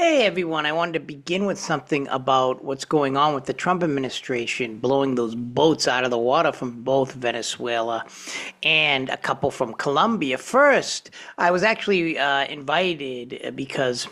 Hey everyone, I wanted to begin with something about what's going on with the Trump administration blowing those boats out of the water from both Venezuela and a couple from Colombia. First, I was actually invited because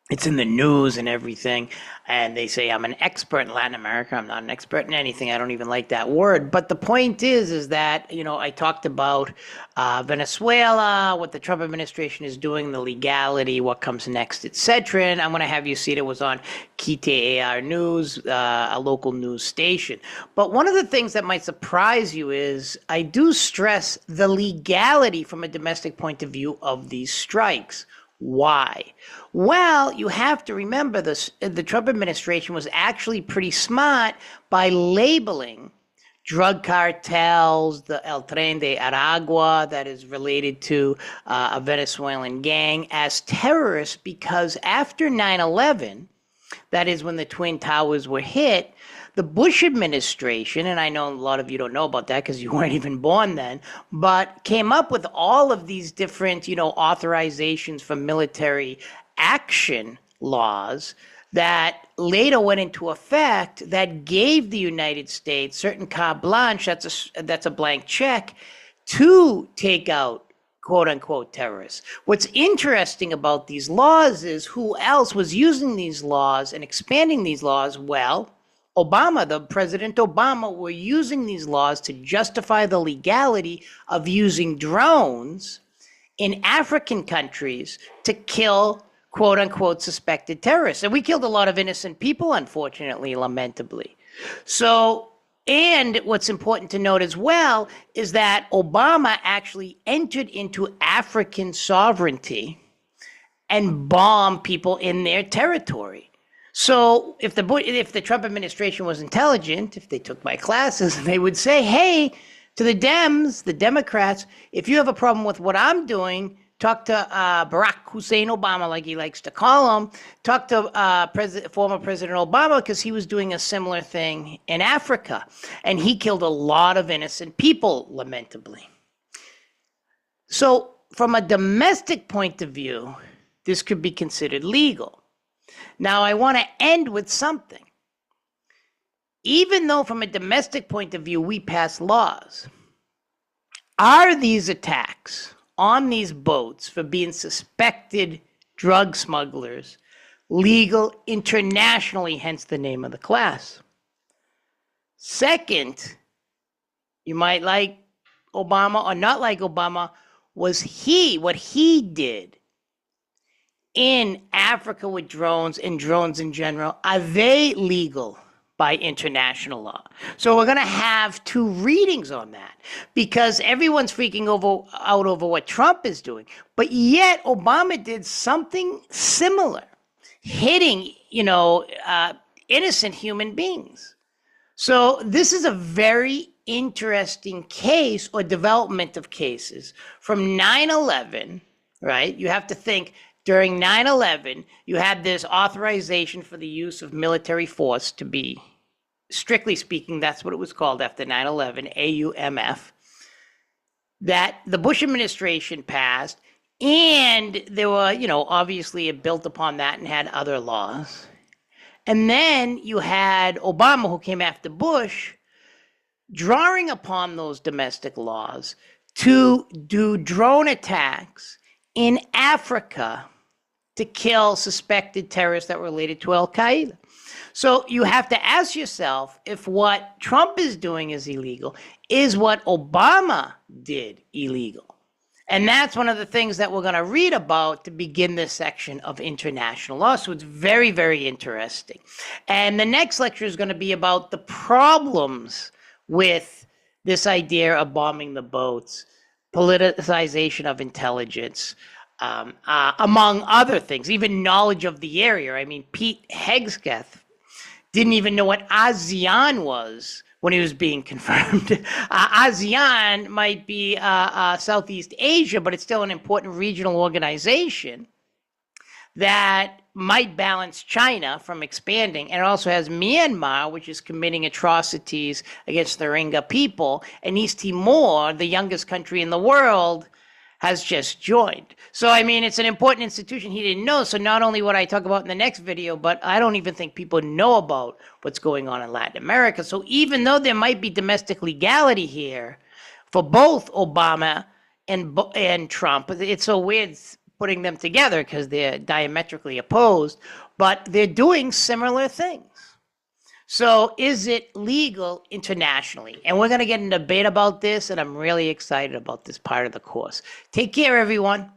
it's in the news and everything, and they say I'm an expert in Latin America. I'm not an expert in anything. I don't even like that word. But the point is that I talked about Venezuela, what the Trump administration is doing, the legality, what comes next, etc. And I'm going to have you see it was on Kite AR News, a local news station. But one of the things that might surprise you is I do stress the legality from a domestic point of view of these strikes. Why? Well, you have to remember this. The Trump administration was actually pretty smart by labeling drug cartels, the El Tren de Aragua, that is related to a Venezuelan gang, as terrorists because after 9/11, that is when the Twin Towers were hit, the Bush administration, and I know a lot of you don't know about that because you weren't even born then, but came up with all of these different, authorizations for military action laws that later went into effect that gave the United States certain carte blanche, that's a blank check, to take out quote unquote terrorists. What's interesting about these laws is who else was using these laws and expanding these laws? Well, President Obama were using these laws to justify the legality of using drones in African countries to kill quote unquote suspected terrorists. And we killed a lot of innocent people, unfortunately, lamentably. So, and what's important to note as well is that Obama actually entered into African sovereignty and bombed people in their territory. So if the Trump administration was intelligent, if they took my classes, they would say, hey, to the Democrats, if you have a problem with what I'm doing, talk to Barack Hussein Obama, like he likes to call him. Talk to former President Obama because he was doing a similar thing in Africa. And he killed a lot of innocent people, lamentably. So from a domestic point of view, this could be considered legal. Now, I want to end with something. Even though from a domestic point of view, we pass laws, are these attacks on these boats for being suspected drug smugglers legal internationally, hence the name of the class? Second, you might like Obama or not like Obama, what he did in Africa with drones and drones in general, are they legal by international law? So we're going to have two readings on that because everyone's freaking out over what Trump is doing. But yet Obama did something similar, hitting, innocent human beings. So this is a very interesting case or development of cases from 9/11, right? You have to think, during 9/11, you had this authorization for the use of military force to be, strictly speaking, that's what it was called after 9/11, AUMF, that the Bush administration passed, and there were, obviously it built upon that and had other laws. And then you had Obama, who came after Bush, drawing upon those domestic laws to do drone attacks in Africa to kill suspected terrorists that were related to Al Qaeda. So you have to ask yourself if what Trump is doing is illegal, is what Obama did illegal? And that's one of the things that we're going to read about to begin this section of international law. So it's very, very interesting. And the next lecture is going to be about the problems with this idea of bombing the boats, politicization of intelligence, among other things, even knowledge of the area. I mean, Pete Hegseth didn't even know what ASEAN was when he was being confirmed. ASEAN might be Southeast Asia, but it's still an important regional organization that might balance China from expanding. And it also has Myanmar, which is committing atrocities against the Rohingya people, and East Timor, the youngest country in the world, has just joined. So, I mean, it's an important institution he didn't know. So, not only what I talk about in the next video, but I don't even think people know about what's going on in Latin America. So, even though there might be domestic legality here for both Obama and Trump, it's so weird putting them together because they're diametrically opposed, but they're doing similar things. So, is it legal internationally? And we're going to get in a debate about this, and I'm really excited about this part of the course. Take care, everyone.